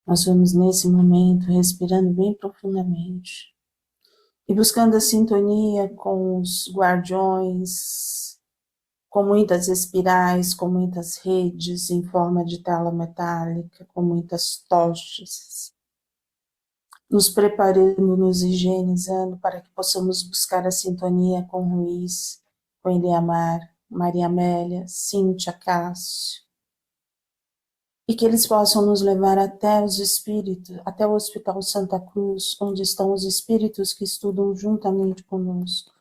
Nós vamos nesse momento respirando bem profundamente e buscando a sintonia com os guardiões, com muitas espirais, com muitas redes em forma de tela metálica, com muitas tochas, nos preparando, nos higienizando para que possamos buscar a sintonia com Ruiz, com Eliamar, Maria Amélia, Cíntia, Cássio, e que eles possam nos levar até os espíritos, até o Hospital Santa Cruz, onde estão os espíritos que estudam juntamente conosco,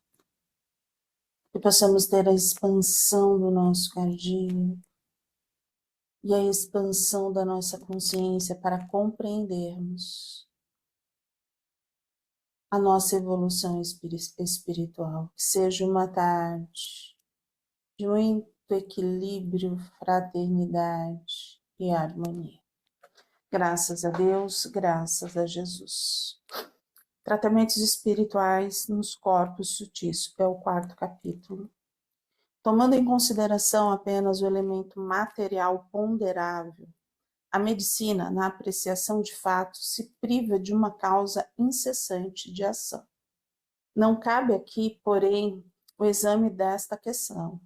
que possamos ter a expansão do nosso cardíaco e a expansão da nossa consciência para compreendermos a nossa evolução espiritual, que seja uma tarde de muito equilíbrio, fraternidade e harmonia. Graças a Deus, graças a Jesus. Tratamentos espirituais nos corpos sutis, é o 4º capítulo. Tomando em consideração apenas o elemento material ponderável, a medicina, na apreciação de fatos, se priva de uma causa incessante de ação. Não cabe aqui, porém, o exame desta questão.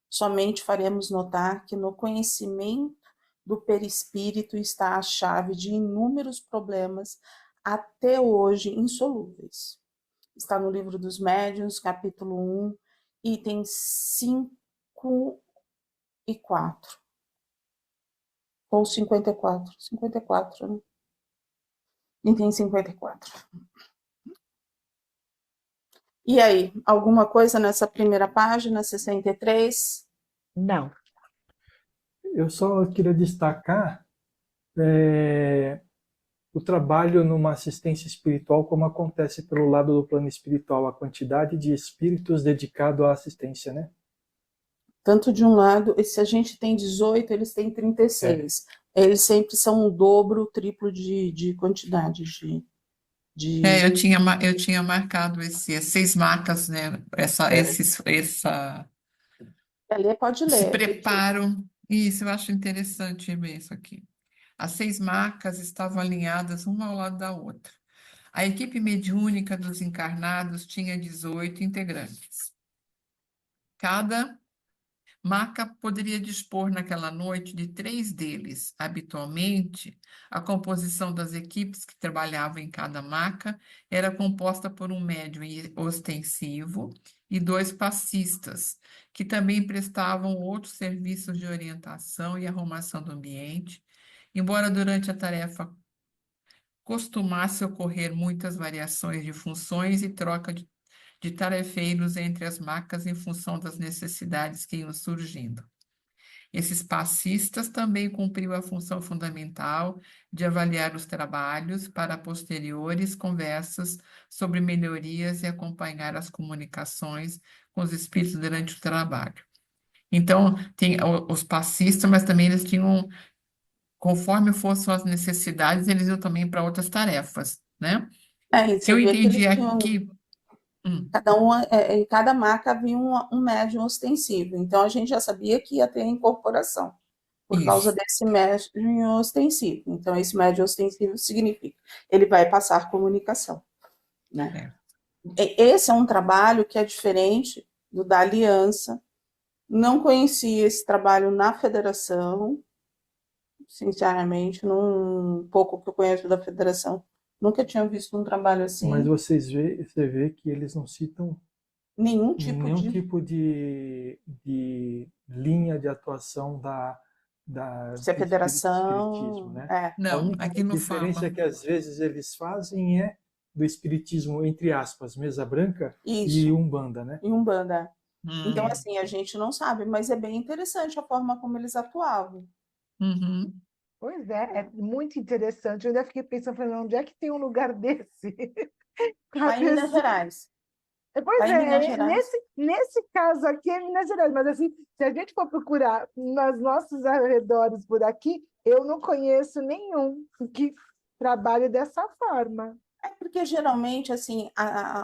Somente faremos notar que no conhecimento do perispírito está a chave de inúmeros problemas até hoje insolúveis. Está no Livro dos Médiuns, capítulo 1, itens 5 e 4. Ou 54. 54, né? Item 54. E aí, alguma coisa nessa primeira página, 63? Não. Eu só queria destacar o trabalho numa assistência espiritual, como acontece pelo lado do plano espiritual, a quantidade de espíritos dedicados à assistência, né? Tanto de um lado, e se a gente tem 18, eles têm 36. Eles sempre são o dobro, o triplo de quantidade de... Eu tinha marcado as 6 marcas, né? Essa Ali pode se ler. preparo. Isso, eu acho interessante ver isso aqui. As 6 marcas estavam alinhadas uma ao lado da outra. A equipe mediúnica dos encarnados tinha 18 integrantes. Cada marca poderia dispor naquela noite de 3 deles. Habitualmente, a composição das equipes que trabalhavam em cada marca era composta por um médium ostensivo e 2 passistas, que também prestavam outros serviços de orientação e arrumação do ambiente, embora durante a tarefa costumasse ocorrer muitas variações de funções e troca de tarefeiros entre as marcas em função das necessidades que iam surgindo. Esses passistas também cumpriu a função fundamental de avaliar os trabalhos para posteriores conversas sobre melhorias e acompanhar as comunicações com os espíritos durante o trabalho. Então, tem os passistas, mas também eles tinham, conforme fossem as necessidades, eles iam também para outras tarefas, né? E Que você eu vê que entendi eles tinham... aqui. Em cada marca havia um médium ostensivo. Então, a gente já sabia que ia ter a incorporação, por causa Isso. desse médium ostensivo. Então, esse médium ostensivo significa ele vai passar comunicação, né? Esse é um trabalho que é diferente do da aliança. Não conhecia esse trabalho na federação, sinceramente, num pouco que eu conheço da federação, nunca tinha visto um trabalho assim. Mas você vê que eles não citam nenhum tipo de linha de atuação do federação, espiritismo, né? A Não, única aqui não diferença fala. que às vezes eles fazem é do espiritismo, entre aspas, mesa branca e umbanda, né? E umbanda. Então, assim, a gente não sabe, mas é bem interessante a forma como eles atuavam. Uhum. Pois é muito interessante. Eu ainda fiquei pensando, falei, onde é que tem um lugar desse? Lá em Minas Gerais. Pois Lá em Minas Gerais. nesse caso aqui é Minas Gerais, mas assim, se a gente for procurar nos nossos arredores por aqui, eu não conheço nenhum que trabalhe dessa forma. É porque geralmente, assim,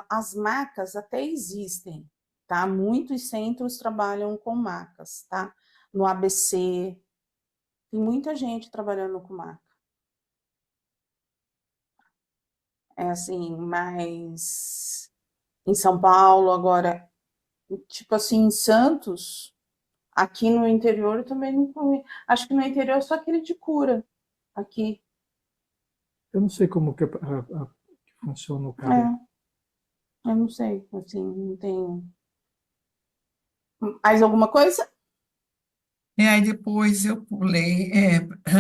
as marcas até existem, tá? Muitos centros trabalham com marcas, tá? No ABC, tem muita gente trabalhando com marca. é assim, mais em São Paulo, agora, tipo assim, em Santos, aqui no interior eu também não comi. Acho que no interior é só aquele de cura, aqui. Eu não sei como que funciona o carê. Eu não sei, assim, não tenho. Mais alguma coisa? E aí depois eu pulei,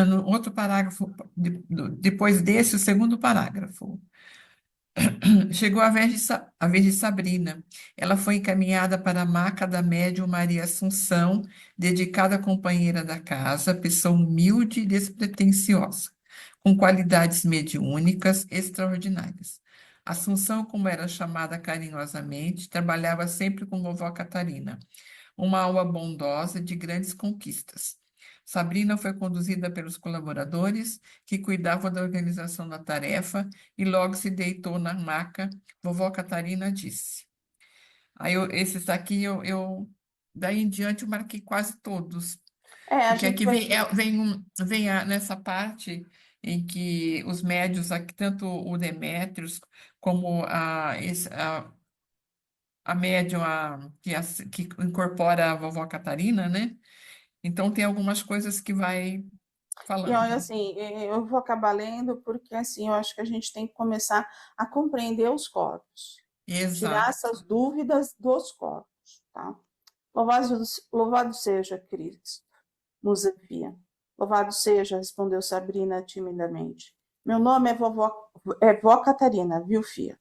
no outro parágrafo, depois desse, o segundo parágrafo. Chegou a vez de Sabrina. Ela foi encaminhada para a maca da médium Maria Assunção, dedicada companheira da casa, pessoa humilde e despretensiosa, com qualidades mediúnicas extraordinárias. Assunção, como era chamada carinhosamente, trabalhava sempre com vovó Catarina, uma alma bondosa de grandes conquistas. Sabrina foi conduzida pelos colaboradores que cuidavam da organização da tarefa e logo se deitou na maca. Vovó Catarina disse. Esses aqui daí em diante eu marquei quase todos, A porque gente aqui vai vem, ver. nessa parte em que os médios, aqui, tanto o Demétrios como a médium que incorpora a vovó Catarina, né? Então tem algumas coisas que vai E olha, falando. assim, eu vou acabar lendo porque, assim, eu acho que a gente tem que começar a compreender os corpos, tirar Exato. essas dúvidas dos corpos, tá? Louvado seja Cristo, Musafia. Louvado seja, respondeu Sabrina timidamente. Meu nome é vó Catarina, viu, fia?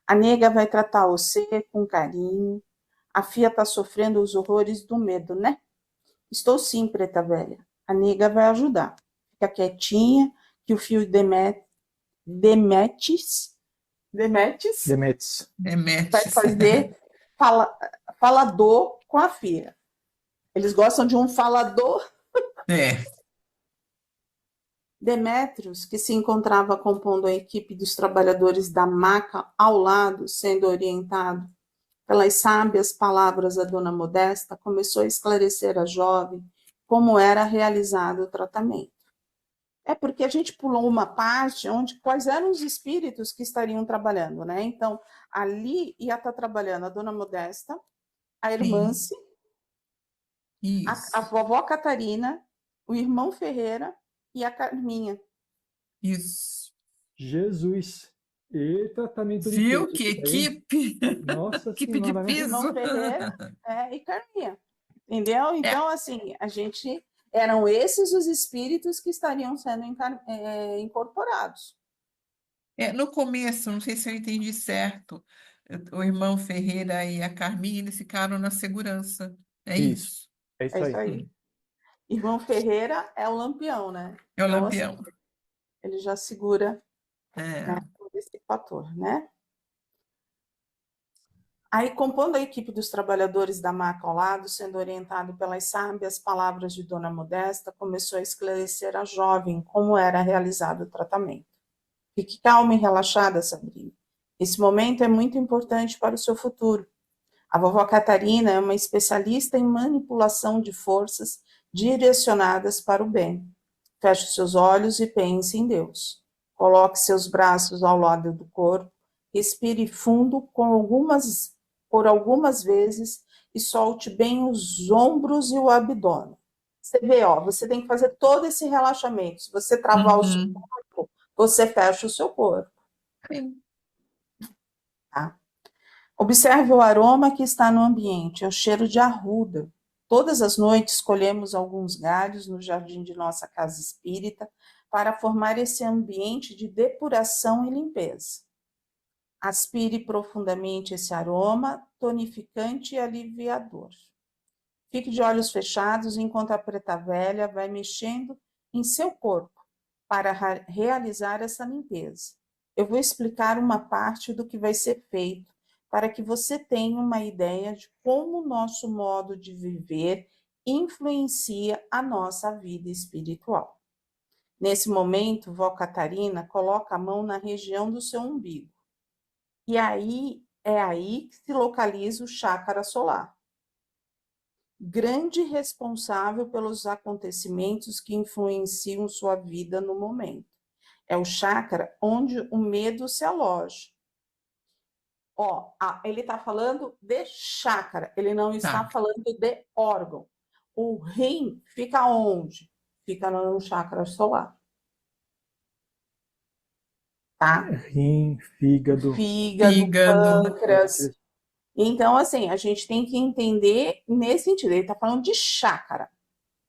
A nega vai tratar você com carinho. A fia tá sofrendo os horrores do medo, né? Estou sim, preta velha. A nega vai ajudar. Fica quietinha, que o fio Demetes Demetes. vai Demetrius. fazer fala, falador com a fia. Eles gostam de um falador. É, Demétrios, que se encontrava compondo a equipe dos trabalhadores da maca ao lado, sendo orientado pelas sábias palavras da dona Modesta, começou a esclarecer à jovem como era realizado o tratamento. É porque a gente pulou uma parte onde quais eram os espíritos que estariam trabalhando, né? Então, ali ia estar trabalhando a dona Modesta, a irmã, sim, a isso, vovó Catarina, o irmão Ferreira e a Carminha. isso. Jesus. E tratamento de Viu peso que isso daí, hein? equipe? Nossa Equipe de Senhora, né? Irmão peso. Ferreira e Carminha. Entendeu? É, Então, assim, a gente. Eram esses os espíritos que estariam sendo incorporados. no começo, não sei se eu entendi certo, o irmão Ferreira e a Carminha, eles ficaram na segurança. É Isso. isso. É É isso isso aí. aí. Irmão Ferreira é o lampião, né? É o Então, assim, Lampião. ele já segura, né, É, por esse fator, né? Aí, compondo a equipe dos trabalhadores da maca ao lado, sendo orientado pelas sábias palavras de Dona Modesta, começou a esclarecer a jovem como era realizado o tratamento. Fique calma e relaxada, Sabrina. Esse momento é muito importante para o seu futuro. A vovó Catarina é uma especialista em manipulação de forças direcionadas para o bem. Feche seus olhos e pense em Deus. Coloque seus braços ao lado do corpo, respire fundo por algumas vezes e solte bem os ombros e o abdômen. Você vê, você tem que fazer todo esse relaxamento. Se você travar o seu uhum, corpo, você fecha o seu corpo, sim, tá? Observe o aroma que está no ambiente, é o cheiro de arruda. Todas as noites colhemos alguns galhos no jardim de nossa casa espírita para formar esse ambiente de depuração e limpeza. Aspire profundamente esse aroma tonificante e aliviador. Fique de olhos fechados enquanto a preta velha vai mexendo em seu corpo para realizar essa limpeza. Eu vou explicar uma parte do que vai ser feito para que você tenha uma ideia de como o nosso modo de viver influencia a nossa vida espiritual. Nesse momento, vó Catarina coloca a mão na região do seu umbigo. E aí que se localiza o chácara solar, grande responsável pelos acontecimentos que influenciam sua vida no momento. É o chakra onde o medo se aloja. Ó, ele está falando de chakra, ele não está Tá. falando de órgão. O rim fica onde? Fica no chakra solar. Tá? Rim, fígado, Fígado, pâncreas. pâncreas. Então, assim, a gente tem que entender nesse sentido. Ele está falando de chakra.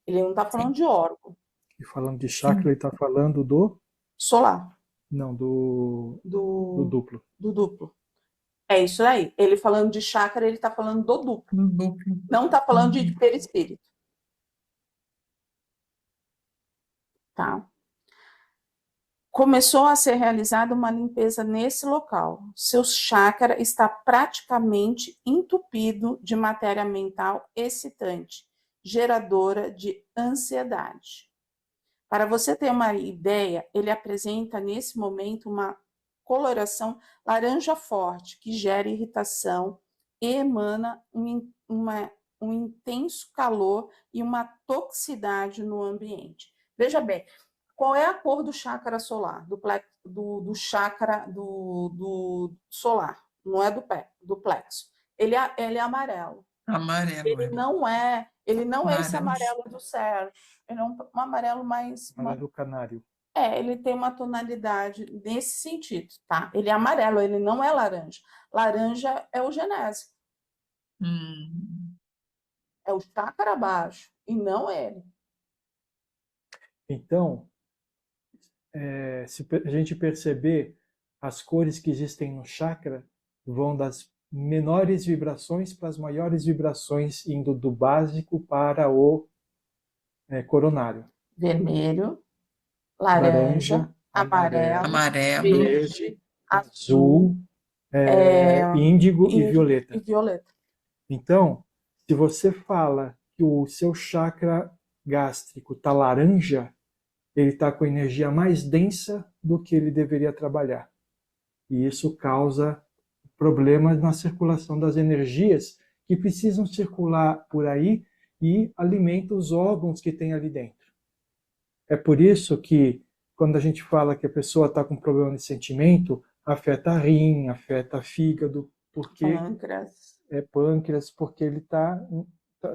Ele não está falando Sim. de órgão E falando de chakra, ele está falando do... solar, Não, do duplo. do duplo. É isso aí. Ele falando de chakra, ele está falando do duplo. No duplo. Não está falando de perispírito. Tá? Começou a ser realizada uma limpeza nesse local. Seu chakra está praticamente entupido de matéria mental excitante, geradora de ansiedade. Para você ter uma ideia, ele apresenta nesse momento uma coloração laranja forte, que gera irritação e emana um intenso calor e uma toxicidade no ambiente. Veja bem, qual é a cor do chakra solar, do chakra do solar? Não é do plexo. Ele é amarelo. Amarelo, Ele é. não é esse Laranja. amarelo do Sérgio. Ele é um amarelo mais. Amarelo canário. Ele tem uma tonalidade nesse sentido, tá? Ele é amarelo, ele não é laranja. Laranja é o genésico, é o chakra abaixo, e não ele. Então, se a gente perceber, as cores que existem no chakra vão das menores vibrações para as maiores vibrações, indo do básico para o coronário. Vermelho, laranja, amarelo, Amarelo. verde, Azul, índigo e violeta. e violeta. Então, se você fala que o seu chakra gástrico está laranja, ele está com energia mais densa do que ele deveria trabalhar. E isso causa problemas na circulação das energias que precisam circular por aí e alimenta os órgãos que tem ali dentro. É por isso que, quando a gente fala que a pessoa está com problema de sentimento, afeta rim, afeta fígado, porque pâncreas, porque ele está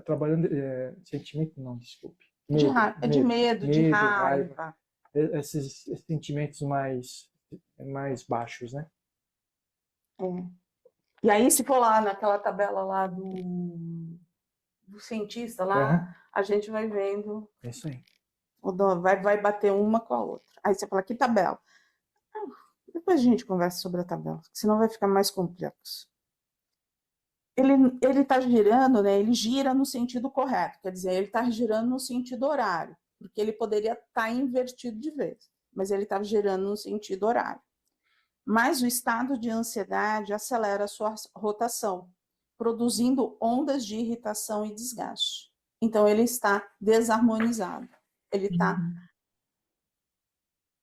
trabalhando... sentimento não, desculpe. De medo, de raiva. Esses sentimentos mais baixos, né? E aí, se for lá naquela tabela lá do cientista lá, a gente vai vendo. É isso aí. Vai bater uma com a outra. Aí você fala, que tabela? Depois a gente conversa sobre a tabela, senão vai ficar mais complexo. Ele está girando, né? Ele gira no sentido correto, quer dizer, ele está girando no sentido horário, porque ele poderia estar invertido de vez, mas ele está girando no sentido horário. Mas o estado de ansiedade acelera a sua rotação, produzindo ondas de irritação e desgaste. Então, ele está desarmonizado. Ele está,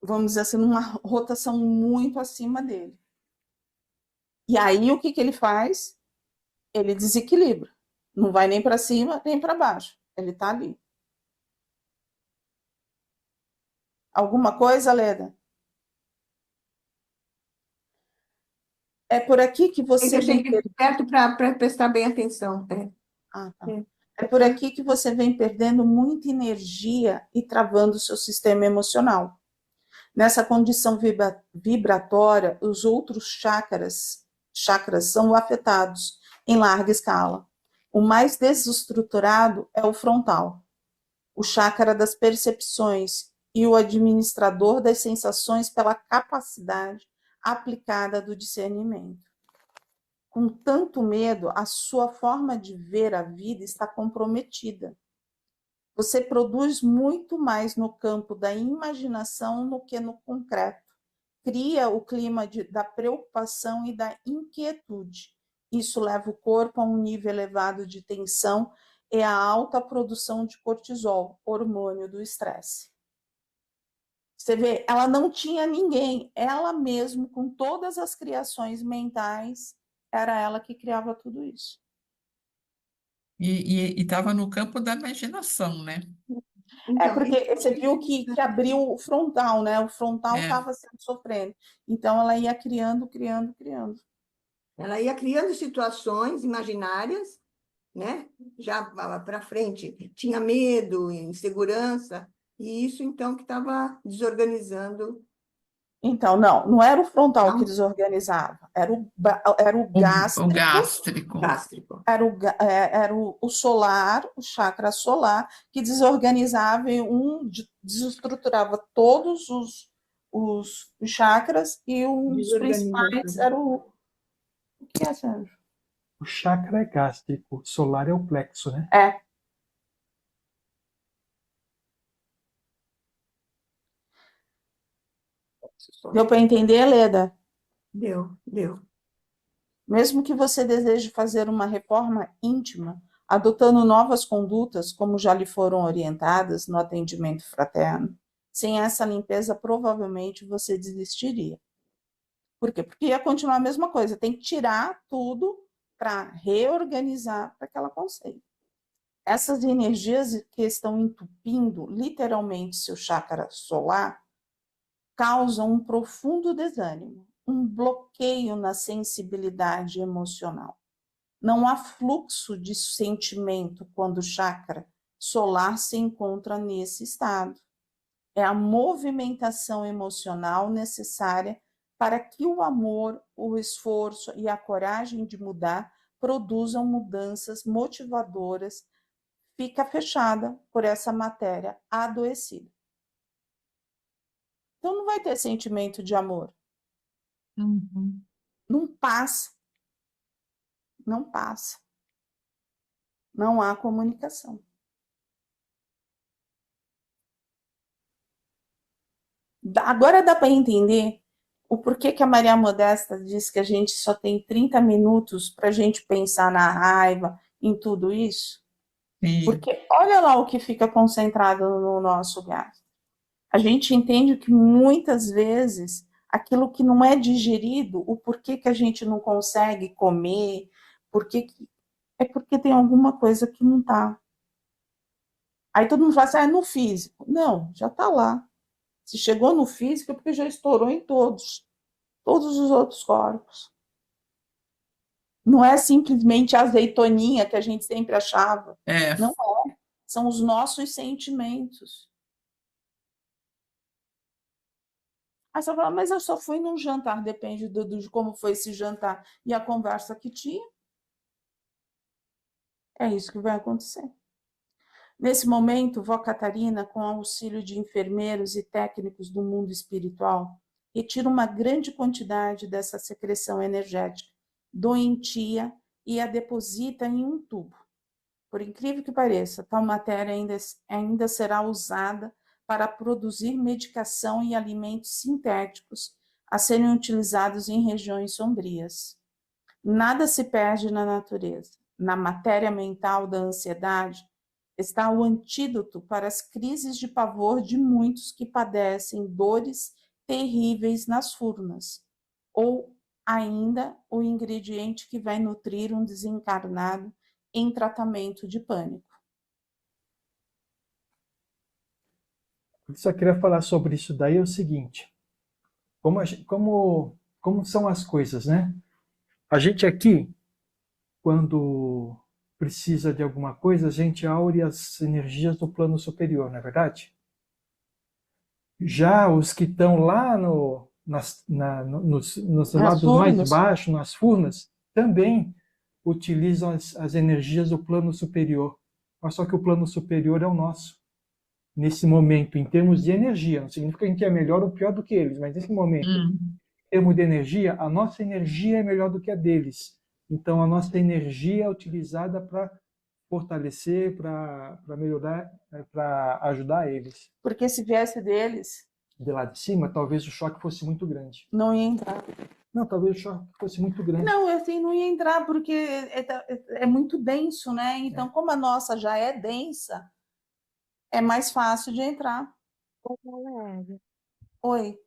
vamos dizer assim, numa rotação muito acima dele. E aí, o que ele faz? Ele desequilibra. Não vai nem para cima, nem para baixo. Ele está ali. Alguma coisa, Leda? É por aqui que você vem perto para prestar bem atenção. Tá. É por aqui que você vem perdendo muita energia e travando o seu sistema emocional. Nessa condição vibratória, os outros chakras são afetados em larga escala. O mais desestruturado é o frontal, o chakra das percepções e o administrador das sensações pela capacidade aplicada do discernimento. Com tanto medo, a sua forma de ver a vida está comprometida. Você produz muito mais no campo da imaginação do que no concreto. Cria o clima da preocupação e da inquietude. Isso leva o corpo a um nível elevado de tensão e a alta produção de cortisol, hormônio do estresse. Você vê, ela não tinha ninguém, ela mesma, com todas as criações mentais, era ela que criava tudo isso. E estava no campo da imaginação, né? É Então, porque você viu que abriu o frontal, né? O frontal É. estava sofrendo. Então ela ia criando, criando, criando. ela ia criando situações imaginárias, né? Já para frente, tinha medo, insegurança, e isso então que estava desorganizando Então, não era o frontal que Não. desorganizava, era o O gástrico, gástrico. gástrico. era o solar, o chakra solar, que desorganizava e desestruturava todos os chakras, e um dos principais era o que é, Sérgio? O chakra é gástrico, o solar é o plexo, né? É. Deu para entender, Leda? Deu. Mesmo que você deseje fazer uma reforma íntima, adotando novas condutas, como já lhe foram orientadas no atendimento fraterno, sem essa limpeza, provavelmente você desistiria. Por quê? Porque ia continuar a mesma coisa, tem que tirar tudo para reorganizar para que ela consiga. Essas energias que estão entupindo literalmente seu chakra solar causam um profundo desânimo, um bloqueio na sensibilidade emocional. Não há fluxo de sentimento quando o chakra solar se encontra nesse estado. É a movimentação emocional necessária para que o amor, o esforço e a coragem de mudar produzam mudanças motivadoras. Fica fechada por essa matéria adoecida. Então não vai ter sentimento de amor. Uhum. Não passa. Não passa. Não há comunicação. Agora dá para entender o porquê que a Maria Modesta diz que a gente só tem 30 minutos para a gente pensar na raiva, em tudo isso? Sim. Porque olha lá o que fica concentrado no nosso gás. A gente entende que muitas vezes aquilo que não é digerido, o porquê que a gente não consegue comer, é porque tem alguma coisa que não está. Aí todo mundo fala assim, é no físico. Não, já está lá. Se chegou no físico é porque já estourou em todos os outros corpos. Não é simplesmente a azeitoninha que a gente sempre achava. É. Não é. São os nossos sentimentos. Aí você fala, mas eu só fui num jantar, depende de como foi esse jantar e a conversa que tinha. É isso que vai acontecer. Nesse momento, Vó Catarina, com auxílio de enfermeiros e técnicos do mundo espiritual, retira uma grande quantidade dessa secreção energética doentia e a deposita em um tubo. Por incrível que pareça, tal matéria ainda será usada para produzir medicação e alimentos sintéticos a serem utilizados em regiões sombrias. Nada se perde na natureza. Na matéria mental da ansiedade está o antídoto para as crises de pavor de muitos que padecem dores terríveis nas furnas, ou ainda o ingrediente que vai nutrir um desencarnado em tratamento de pânico. Eu só queria falar sobre isso daí é o seguinte, como são as coisas, né? A gente aqui, quando precisa de alguma coisa, a gente aure as energias do plano superior, não é verdade? Já os que estão lá nos lados mais baixos, nas furnas, também utilizam as energias do plano superior. Mas só que o plano superior é o nosso. Nesse momento, em termos de energia, não significa que a gente é melhor ou pior do que eles, mas nesse momento, em termos de energia, a nossa energia é melhor do que a deles. Então, a nossa energia é utilizada para fortalecer, para melhorar, para ajudar eles. Porque se viesse deles, de lá de cima, talvez o choque fosse muito grande. Não ia entrar. Não, talvez o choque fosse muito grande. Não, assim, não ia entrar porque é muito denso, né? Então, como a nossa já é densa, é mais fácil de entrar. Ô, Valéria, Oi.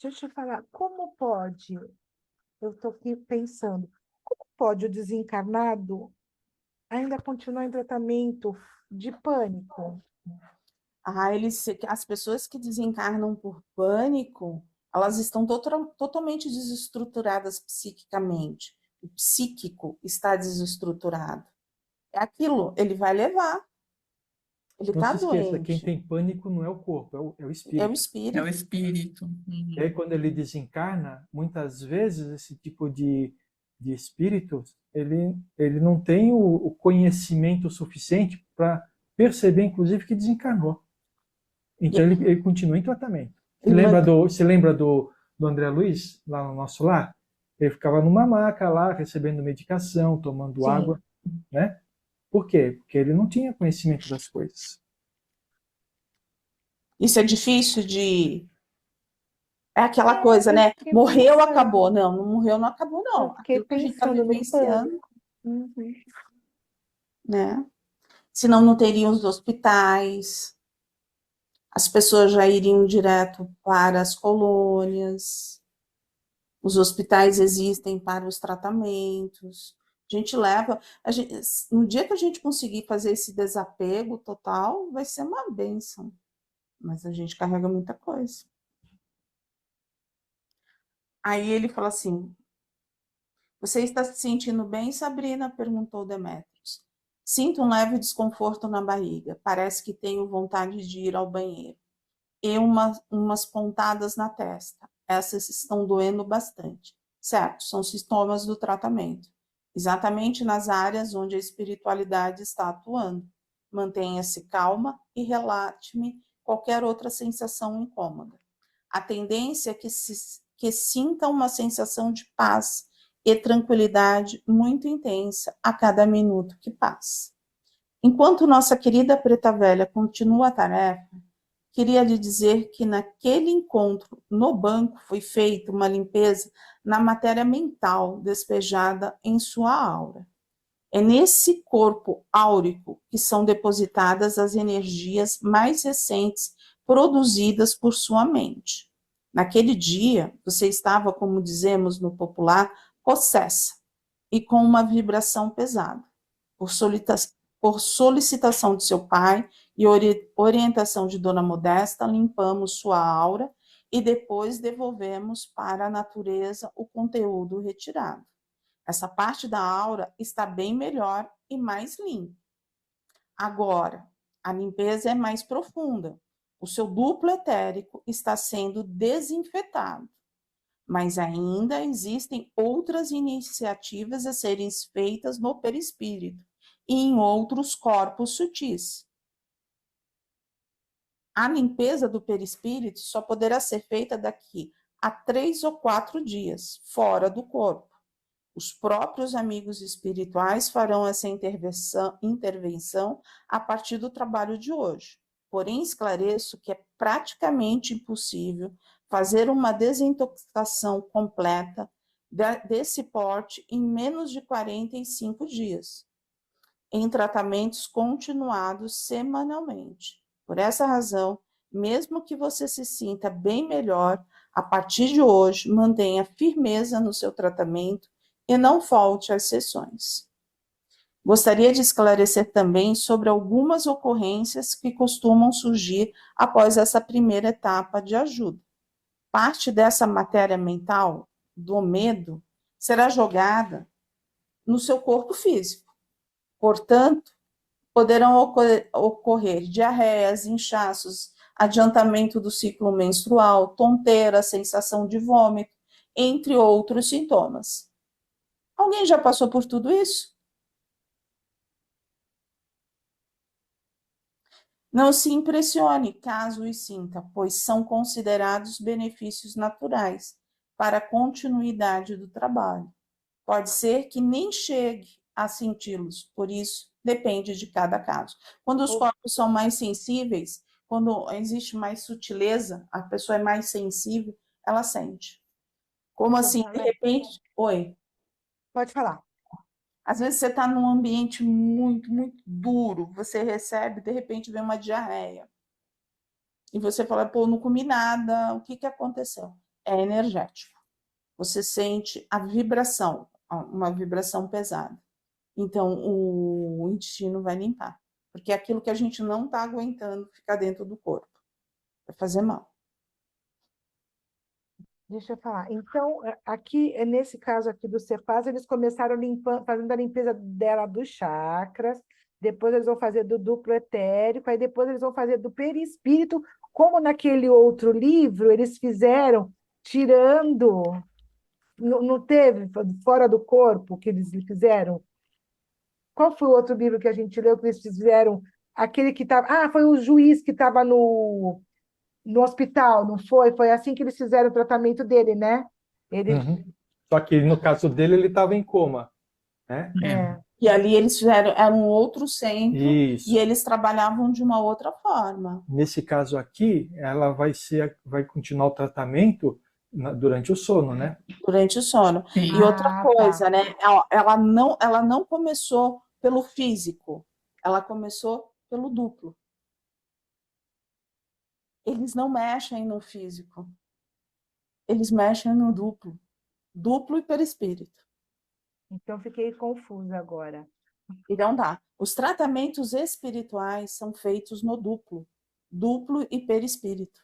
deixa eu te falar, como pode, eu estou aqui pensando, como pode o desencarnado ainda continuar em tratamento de pânico? As pessoas que desencarnam por pânico, elas estão totalmente desestruturadas psiquicamente. O psíquico está desestruturado. É aquilo, ele vai levar. Ele Não está se esqueça, quem doente. tem pânico não é o corpo, é o É o espírito. É o espírito. espírito. E aí, quando ele desencarna, muitas vezes esse tipo de espírito, ele não tem o conhecimento suficiente para perceber, inclusive, que desencarnou. Então, ele continua em tratamento. Se lembra do André Luiz, lá no nosso lar? Ele ficava numa maca lá, recebendo medicação, tomando Sim. água, né? Por quê? Porque ele não tinha conhecimento das coisas. Isso é difícil de... É aquela coisa, eu né? fiquei Morreu, pensando. acabou. Não, não morreu, não acabou, Eu não. fiquei Aquilo que a gente está pensando no vivenciando, pânico. Uhum. né? Senão não teriam os hospitais, as pessoas já iriam direto para as colônias, os hospitais existem para os tratamentos. A gente leva, no dia que a gente conseguir fazer esse desapego total, vai ser uma bênção, mas a gente carrega muita coisa. Aí ele fala assim: você está se sentindo bem, Sabrina? Perguntou Demétrios. Sinto um leve desconforto na barriga, parece que tenho vontade de ir ao banheiro. E umas pontadas na testa. Essas estão doendo bastante. Certo, são sintomas do tratamento. Exatamente nas áreas onde a espiritualidade está atuando. Mantenha-se calma e relate-me qualquer outra sensação incômoda. A tendência é que sinta uma sensação de paz e tranquilidade muito intensa a cada minuto que passa. Enquanto nossa querida preta velha continua a tarefa, queria lhe dizer que naquele encontro no banco foi feita uma limpeza na matéria mental despejada em sua aura. É nesse corpo áurico que são depositadas as energias mais recentes produzidas por sua mente. Naquele dia, você estava, como dizemos no popular, possessa e com uma vibração pesada. Por solicitação de seu pai e orientação de Dona Modesta, limpamos sua aura e depois devolvemos para a natureza o conteúdo retirado. Essa parte da aura está bem melhor e mais limpa. Agora, a limpeza é mais profunda. O seu duplo etérico está sendo desinfetado. Mas ainda existem outras iniciativas a serem feitas no perispírito e em outros corpos sutis. A limpeza do perispírito só poderá ser feita daqui a 3 ou 4 dias, fora do corpo. Os próprios amigos espirituais farão essa intervenção a partir do trabalho de hoje. Porém, esclareço que é praticamente impossível fazer uma desintoxicação completa desse porte em menos de 45 dias, em tratamentos continuados semanalmente. Por essa razão, mesmo que você se sinta bem melhor, a partir de hoje, mantenha firmeza no seu tratamento e não falte às sessões. Gostaria de esclarecer também sobre algumas ocorrências que costumam surgir após essa primeira etapa de ajuda. Parte dessa matéria mental, do medo, será jogada no seu corpo físico. Portanto, poderão ocorrer diarreias, inchaços, adiantamento do ciclo menstrual, tonteira, sensação de vômito, entre outros sintomas. Alguém já passou por tudo isso? Não se impressione caso os sinta, pois são considerados benefícios naturais para a continuidade do trabalho. Pode ser que nem chegue a senti-los, por isso depende de cada caso. Quando os corpos são mais sensíveis, quando existe mais sutileza, a pessoa é mais sensível, ela sente. Como assim, de repente... Oi. Pode falar. Às vezes você está num ambiente muito, muito duro, você recebe, de repente vem uma diarreia. E você fala, pô, não comi nada, o que aconteceu? É energético. Você sente a vibração, uma vibração pesada. Então, o intestino vai limpar. porque é aquilo que a gente não está aguentando ficar dentro do corpo. Vai fazer mal. Deixa eu falar. Então, aqui, nesse caso aqui do Cepaz, eles começaram fazendo a limpeza dela dos chakras, depois eles vão fazer do duplo etérico, aí depois eles vão fazer do perispírito, como naquele outro livro eles fizeram, tirando, não teve, fora do corpo, que eles fizeram? Qual foi o outro livro que a gente leu que eles fizeram? Aquele que estava... Ah, foi o juiz que estava no hospital, não foi? Foi assim que eles fizeram o tratamento dele, né? Ele, Uhum. Só que no caso dele, ele estava em coma, né? E ali eles fizeram, era um outro centro, Isso. e eles trabalhavam de uma outra forma. Nesse caso aqui, ela vai continuar o tratamento durante o sono, né? Durante o sono. Sim. E outra Ah, coisa, tá. né? Ela não começou pelo físico, ela começou pelo duplo. Eles não mexem no físico, eles mexem no duplo. Duplo e perispírito. Então, fiquei confusa agora. Então dá. Os tratamentos espirituais são feitos no duplo e perispírito.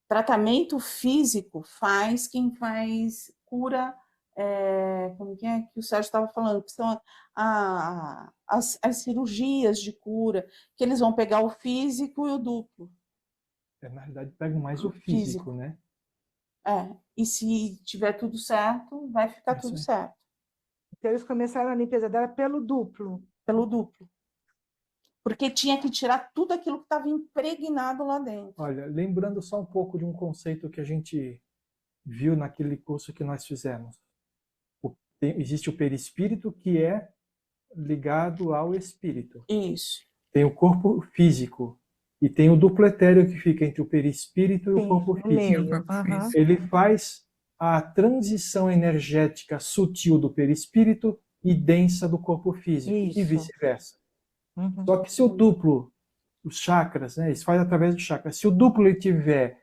Tratamento físico faz quem faz cura, como que é que o Sérgio estava falando, que são as cirurgias de cura, que eles vão pegar o físico e o duplo. Na realidade, pegam mais o físico, né? E se tiver tudo certo, vai ficar tudo certo. Então, eles começaram a limpeza dela pelo duplo. Pelo duplo. Porque tinha que tirar tudo aquilo que estava impregnado lá dentro. Olha, lembrando só um pouco de um conceito que a gente viu naquele curso que nós fizemos. Existe o perispírito, que é ligado ao espírito. Isso. Tem o corpo físico e tem o duplo etéreo que fica entre o perispírito e o corpo no físico. meio. O corpo Aham. físico. Ele faz a transição energética sutil do perispírito e densa do corpo físico, Isso. e vice-versa. Uhum. Só que se o duplo, os chakras, né, isso faz através do chakra, se o duplo ele tiver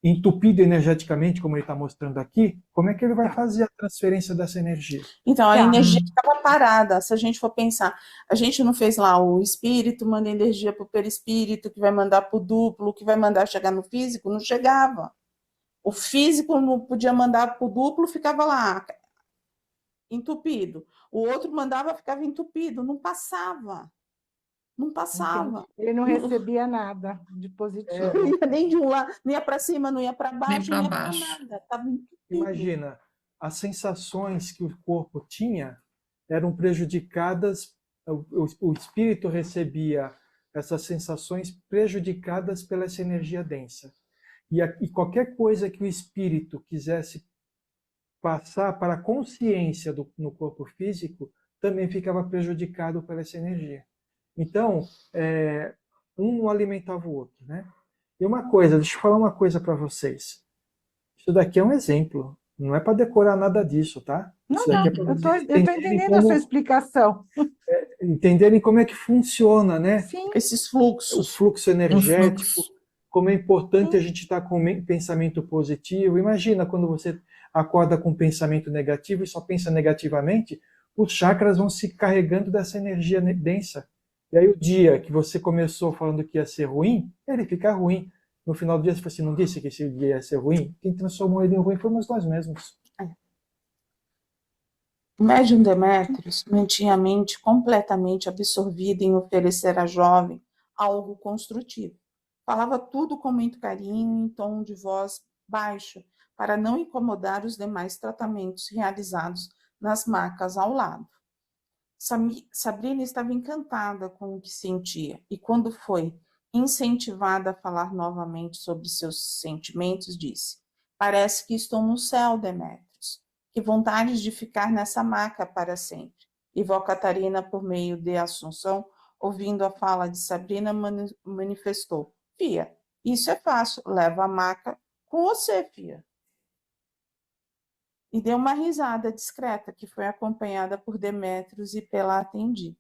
entupido energeticamente, como ele está mostrando aqui, como é que ele vai fazer a transferência dessa energia? Então, a Tá. energia estava parada. Se a gente for pensar, a gente não fez lá o espírito manda energia para o perispírito, que vai mandar para o duplo, que vai mandar chegar no físico, não chegava. O físico não podia mandar para o duplo, ficava lá, entupido. O outro mandava, ficava entupido, não passava. Não passava. Entendi. Ele não recebia nada de positivo. Não ia nem de um lado, não ia para cima, não ia para Nem baixo, para não ia para baixo. nada. Estava entupido. Imagina, as sensações que o corpo tinha eram prejudicadas, o espírito recebia essas sensações prejudicadas pela essa energia densa. E qualquer coisa que o espírito quisesse passar para a consciência no corpo físico também ficava prejudicado por essa energia. Então, um não alimentava o outro, né? E uma coisa, deixa eu falar uma coisa para vocês. Isso daqui é um exemplo. Não é para decorar nada disso, tá? Não, Isso daqui não, é para eu estou entendendo a sua explicação. entenderem como é que funciona, né? Sim, Esses O fluxos. fluxo energético, fluxo. como é importante a gente estar com pensamento positivo. Imagina quando você acorda com pensamento negativo e só pensa negativamente, os chakras vão se carregando dessa energia densa. E aí o dia que você começou falando que ia ser ruim, ele fica ruim. No final do dia você fala assim, não disse que esse dia ia ser ruim? Quem transformou ele em ruim fomos nós mesmos. O médium Demétrios mantinha a mente completamente absorvida em oferecer à jovem algo construtivo. Falava tudo com muito carinho, em tom de voz baixo, para não incomodar os demais tratamentos realizados nas macas ao lado. Sabrina estava encantada com o que sentia, e quando foi incentivada a falar novamente sobre seus sentimentos, disse: "Parece que estou no céu, Demétrios. Que vontade de ficar nessa maca para sempre." E vó Catarina, por meio de Assunção, ouvindo a fala de Sabrina, manifestou: "Fia, isso é fácil, leva a maca com você, fia." E deu uma risada discreta, que foi acompanhada por Demétrios e pela atendida.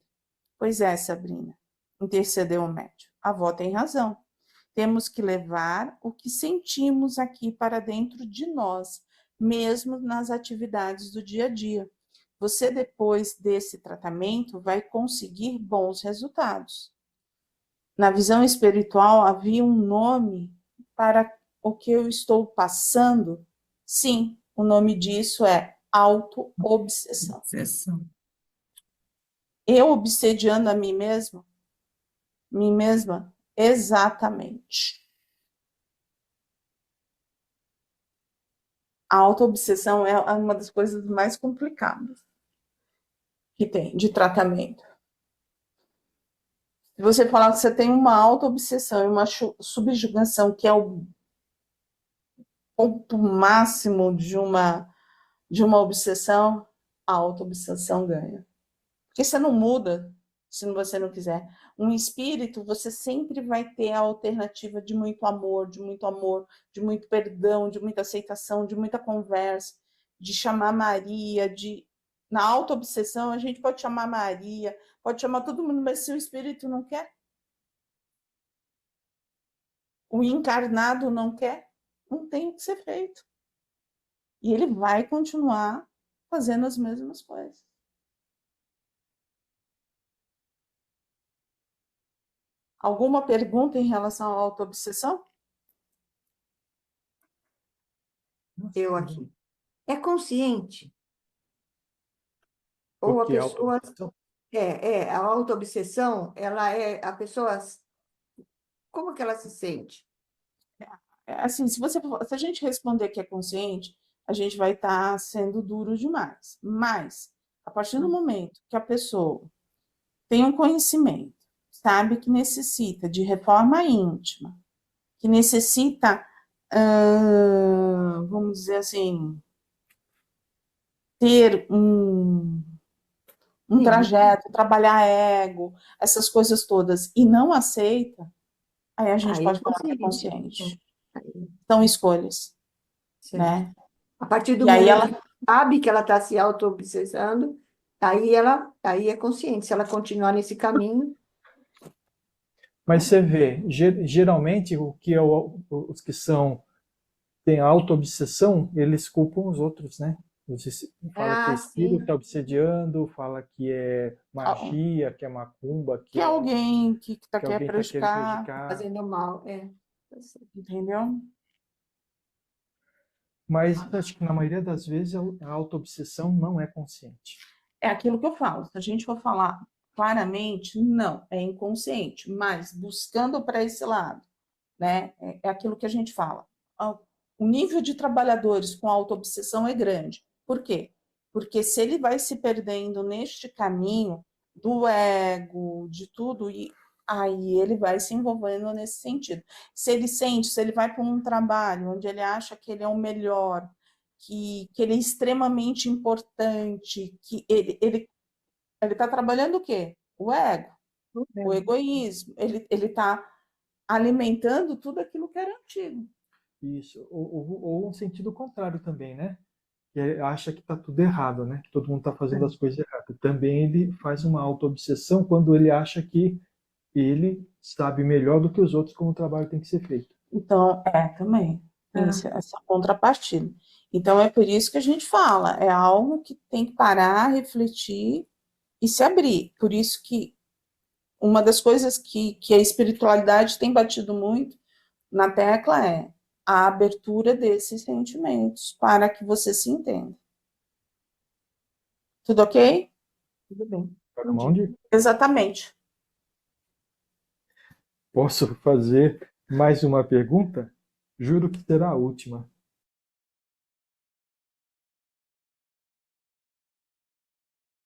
"Pois é, Sabrina", intercedeu o médium, "a avó tem razão. Temos que levar o que sentimos aqui para dentro de nós, mesmo nas atividades do dia a dia. você depois desse tratamento vai conseguir bons resultados. Na visão espiritual havia um nome para o que eu estou passando? Sim, o nome disso é auto-obsessão. Obsessão. Eu obsediando a mim mesma? Exatamente. A auto-obsessão é uma das coisas mais complicadas que tem de tratamento. Se você falar que você tem uma auto-obsessão e uma subjugação, que é o ponto máximo de uma obsessão, a auto-obsessão ganha. Porque você não muda se você não quiser. Um espírito, você sempre vai ter a alternativa de muito amor, de muito perdão, de muita aceitação, de muita conversa, de chamar Maria, na auto-obsessão a gente pode chamar Maria, pode chamar todo mundo, mas se o espírito não quer, o encarnado não quer, não tem o que ser feito. E ele vai continuar fazendo as mesmas coisas. Alguma pergunta em relação à auto-obsessão? Eu aqui. É consciente? Ou a Porque pessoa... autoobsessão? a autoobsessão, ela é... A pessoa... Como que ela se sente? Assim, se a gente responder que é consciente, a gente vai estar sendo duro demais. Mas, a partir do momento que a pessoa tem um conhecimento, sabe que necessita de reforma íntima, que necessita, vamos dizer assim, ter um trajeto, trabalhar ego, essas coisas todas, e não aceita, aí a gente pode falar que é consciente. São escolhas, Certo. né? A partir do E aí momento ela que sabe que ela está se auto-obsessando, aí é consciente. Se ela continuar nesse caminho, Mas você vê, geralmente os que têm autoobsessão, eles culpam os outros, né? Fala que é espírito sim. está obsediando, fala que é magia, que é macumba, que alguém que que quer alguém está querendo prejudicar, prejudicar. Fazendo mal, entendeu? Mas acho que na maioria das vezes a autoobsessão não é consciente. É aquilo que eu falo. Se a gente for falar claramente, não, é inconsciente, mas buscando para esse lado, né? É aquilo que a gente fala. O nível de trabalhadores com autoobsessão é grande. Por quê? Porque se ele vai se perdendo neste caminho do ego, de tudo, e aí ele vai se envolvendo nesse sentido. Se ele vai para um trabalho onde ele acha que ele é o melhor, que ele é extremamente importante, que ele está trabalhando o quê? O ego, o egoísmo. Ele está alimentando tudo aquilo que era antigo. Isso. Ou um sentido contrário também, né? Que acha que está tudo errado, né? Que todo mundo está fazendo as coisas erradas. Também ele faz uma autoobsessão quando ele acha que ele sabe melhor do que os outros como o trabalho tem que ser feito. Então, também tem essa contrapartida. Então, é por isso que a gente fala, é algo que tem que parar, refletir e se abrir. Por isso que uma das coisas que a espiritualidade tem batido muito na tecla é a abertura desses sentimentos para que você se entenda. Tudo ok? tudo bem. Para onde? Exatamente. Posso fazer mais uma pergunta? Juro que será a última.